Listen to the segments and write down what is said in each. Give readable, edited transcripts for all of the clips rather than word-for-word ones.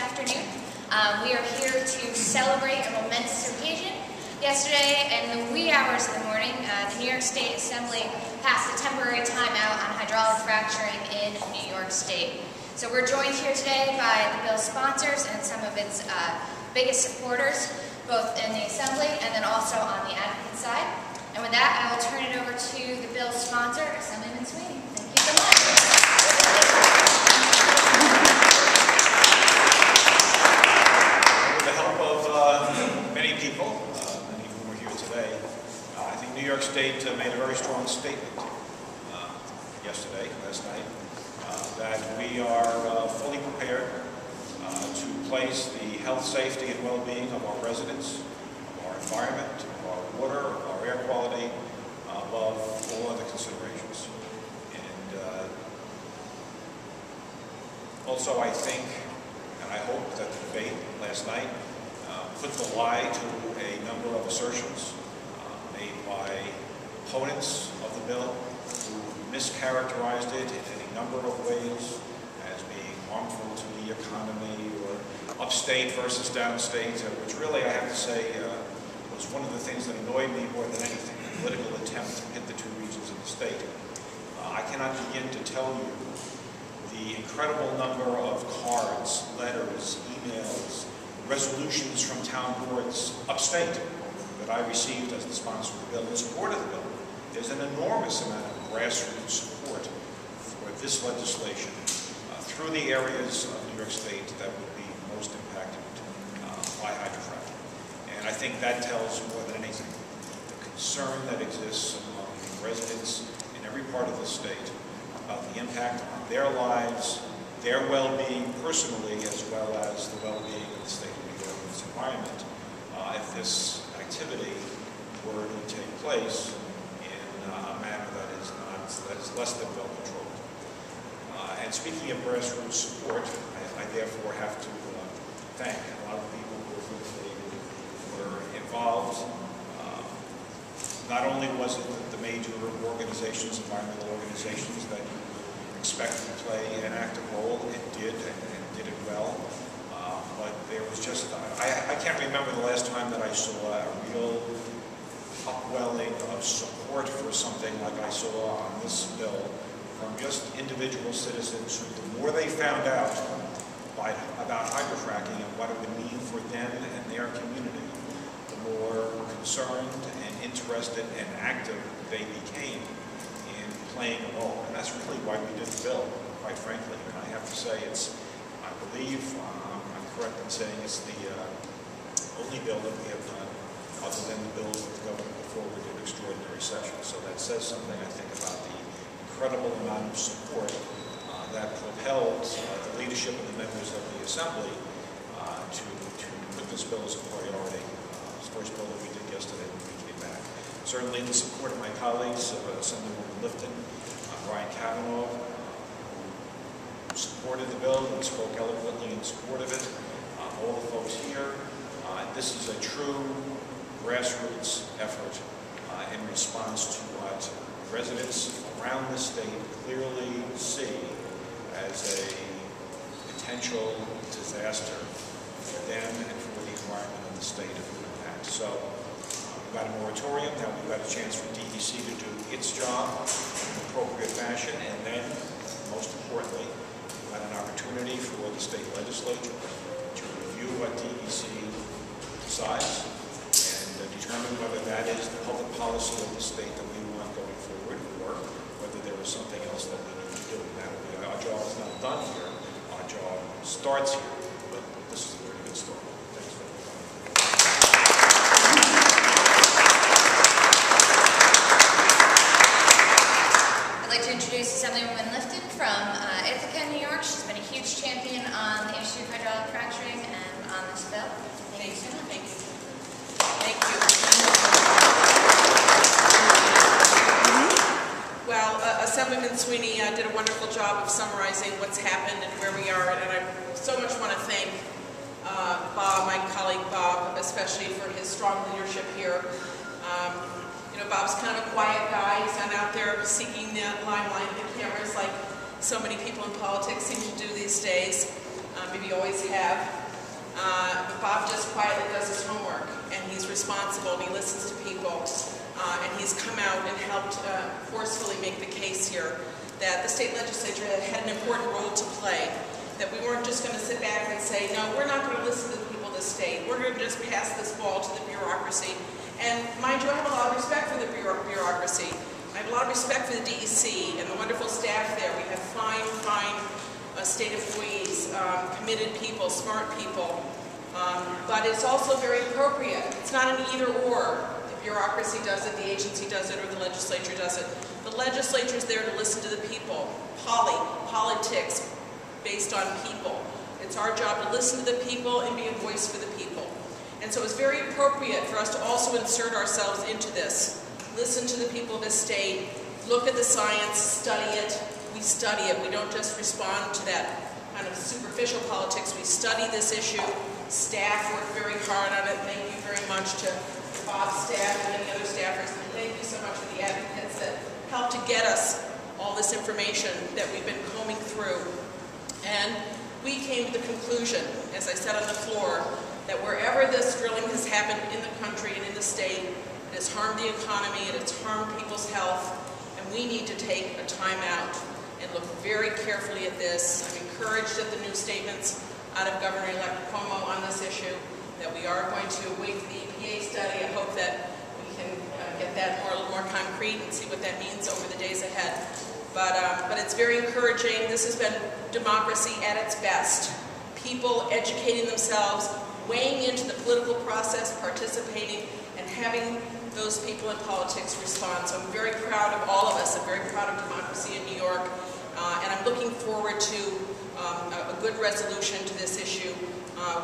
afternoon. We are here to celebrate a momentous occasion. Yesterday, in the wee hours of the morning, the New York State Assembly passed a temporary timeout on hydraulic fracturing in New York State. So we're joined here today by the bill's sponsors and some of its biggest supporters, both in the Assembly and then also on the advocate side. And with that, I will turn it over to the bill's sponsor, Assemblyman Sweeney. Thank you so much. With the help of many people, many who are here today, I think New York State made a very strong statement last night, that we are fully prepared to place the health, safety, and well-being of our residents, of our environment, of our water, of our air quality, above all other considerations. And also I think, and I hope that the debate last night put the lie to a number of assertions made by opponents of the bill who mischaracterized it in any number of ways as being harmful to the economy or upstate versus downstate, which really I have to say was one of the things that annoyed me more than anything, the political attempt to hit the two regions of the state. I cannot begin to tell you the incredible number of cards, letters, emails, resolutions from town boards upstate that I received as the sponsor of the bill in support of the bill. There's an enormous amount of grassroots support for this legislation through the areas of New York State that would be most impacted by hydro-fracking. And I think that tells more than anything the concern that exists among residents in every part of the state about the impact on their lives, their well-being personally, as well as the well-being of the state of New York and its environment, if this activity were to take place in a manner that is less than well controlled. And speaking of grassroots support, I therefore have to thank a lot of people who were involved. Not only was it the major organizations, environmental organizations, that you would expect to play an active role, it did, and did it well. But there was just, I can't remember the last time that I saw a real upwelling of support for something like I saw on this bill from just individual citizens who, the more they found out about hydro-fracking and what it would mean for them and their community, the more concerned and interested and active they became in playing a role. And that's really why we did the bill, quite frankly. And I have to say, I believe, I'm correct in saying it's the only bill that we have done other than the bills that the governor put forward in extraordinary session. So that says something, I think, about the incredible amount of support that propelled the leadership of the members of the Assembly to put this bill as a priority. It's the first bill that we did yesterday when we came back. Certainly the support of my colleagues, Assemblywoman Lifton, Brian Kavanagh, who supported the bill and spoke eloquently in support of it, all the folks here. This is a true grassroots effort in response to what residents around the state clearly see as a potential disaster for them and for the environment of the state of impact. So we've got a moratorium, now we've got a chance for DEC to do its job in an appropriate fashion, and then, most importantly, we've got an opportunity for the state legislature to review what DEC decides and determine whether that is the public policy of the state that we want going forward, or whether there is something else that we need to do. Our job is not done here. Our job starts here, but this is a very good start. Thanks for coming. I'd like to introduce Assemblywoman Lifton from Ithaca, New York. She's been a huge champion on the issue of hydraulic fracturing and on this bill. Thank you so much. Thank you. Thank you. Well, Assemblyman Sweeney did a wonderful job of summarizing what's happened and where we are, and I so much want to thank Bob, my colleague Bob, especially for his strong leadership here. You know, Bob's kind of a quiet guy. He's not out there seeking the limelight and the cameras like so many people in politics seem to do these days. maybe you always have. But Bob just quietly does his homework, and he's responsible, and he listens to people, and he's come out and helped forcefully make the case here that the state legislature had an important role to play, that we weren't just going to sit back and say, no, we're not going to listen to the people of the state. We're going to just pass this ball to the bureaucracy. And mind you, I have a lot of respect for the bureaucracy. I have a lot of respect for the DEC and the wonderful staff there. We have fine state employees, committed people, smart people. But it's also very appropriate. It's not an either or. The bureaucracy does it, the agency does it, or the legislature does it. The legislature is there to listen to the people. Politics based on people. It's our job to listen to the people and be a voice for the people. And so it's very appropriate for us to also insert ourselves into this. Listen to the people of the state, look at the science, study it. We study it. We don't just respond to that kind of superficial politics. We study this issue. Staff work very hard on it. Thank you very much to Bob's staff and many other staffers. And thank you so much for the advocates that helped to get us all this information that we've been combing through. And we came to the conclusion, as I said on the floor, that wherever this drilling has happened in the country and in the state, it has harmed the economy, it has harmed people's health, and we need to take a time out and look very carefully at this. I'm encouraged at the new statements out of Governor-elect Cuomo on this issue, that we are going to wait for the EPA study. I hope that we can get that a little more concrete and see what that means over the days ahead. But it's very encouraging. This has been democracy at its best. People educating themselves, weighing into the political process, participating, and having those people in politics respond. So I'm very proud of all of us. I'm very proud of democracy in New York. And I'm looking forward to a good resolution to this issue.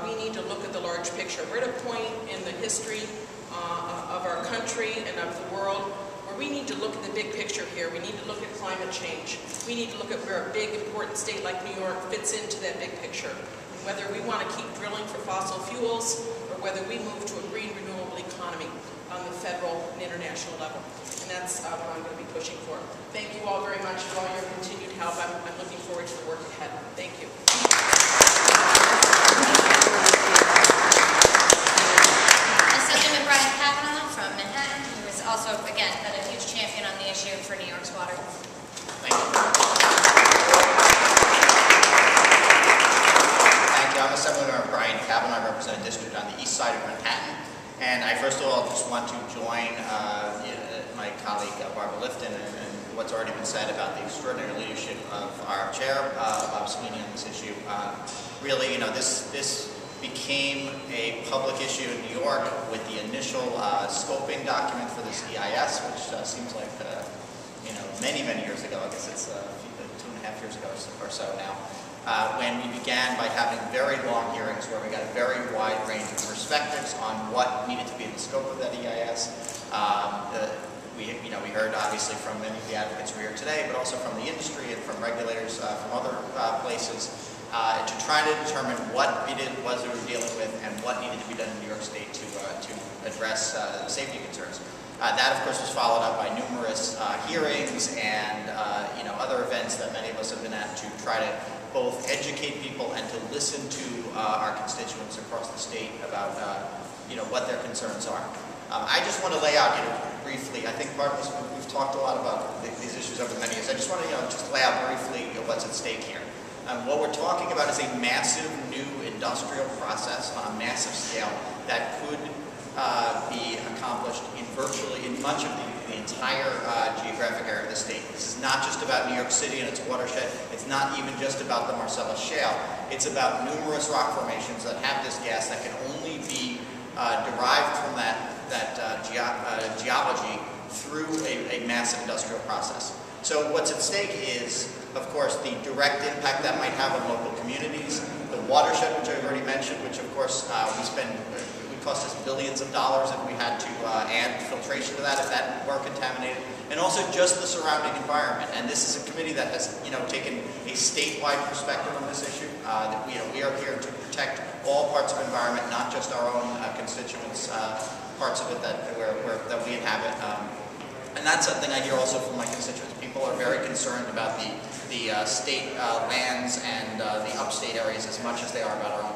We need to look at the large picture. We're at a point in the history of our country and of the world where we need to look at the big picture here. We need to look at climate change. We need to look at where a big, important state like New York fits into that big picture. And whether we want to keep drilling for fossil fuels or whether we move to a green, renewable economy on the federal and international level. And that's what I'm going to be pushing for. Thank you all very much for all your continued help. I'm looking forward to the work ahead. Thank you. Assemblyman Brian Kavanagh from Manhattan, who is also, again, been a huge champion on the issue for New York's water. Thank you. Thank you. I'm Assemblyman Brian Kavanagh. I represent a district on the east side of Manhattan. And I first of all just want to join my colleague Barbara Lifton and what's already been said about the extraordinary leadership of our chair, Bob Sweeney, on this issue. Really, this became a public issue in New York with the initial scoping document for this EIS, which seems like many years ago. I guess it's 2.5 years ago or so now. When we began by having very long hearings where we got a very wide range of perspectives on what needed to be in the scope of that EIS. We heard obviously from many of the advocates we heard today, but also from the industry and from regulators from other places to try to determine what it was we were dealing with and what needed to be done in New York State to address safety concerns. That, of course, was followed up by numerous hearings and other events that many of us have been at to try to both educate people and to listen to our constituents across the state about what their concerns are. I just want to lay out briefly. I think part of this, we've talked a lot about these issues over many years. I just want to just lay out briefly what's at stake here. What we're talking about is a massive new industrial process on a massive scale that could be accomplished in much of the entire geographic area of the state. This is not just about New York City and its watershed. It's not even just about the Marcellus Shale. It's about numerous rock formations that have this gas that can only be derived from that geology through a massive industrial process. So what's at stake is, of course, the direct impact that might have on local communities, the watershed, which I've already mentioned, which of course it would cost us billions of dollars if we had to add filtration to that, if that were contaminated, and also just the surrounding environment. And this is a committee that has taken a statewide perspective on this issue. We are here to protect all parts of the environment, not just our own constituents, parts of it that we inhabit. And that's something I hear also from my constituents. People are very concerned about the the state lands and the upstate areas as much as they are about our own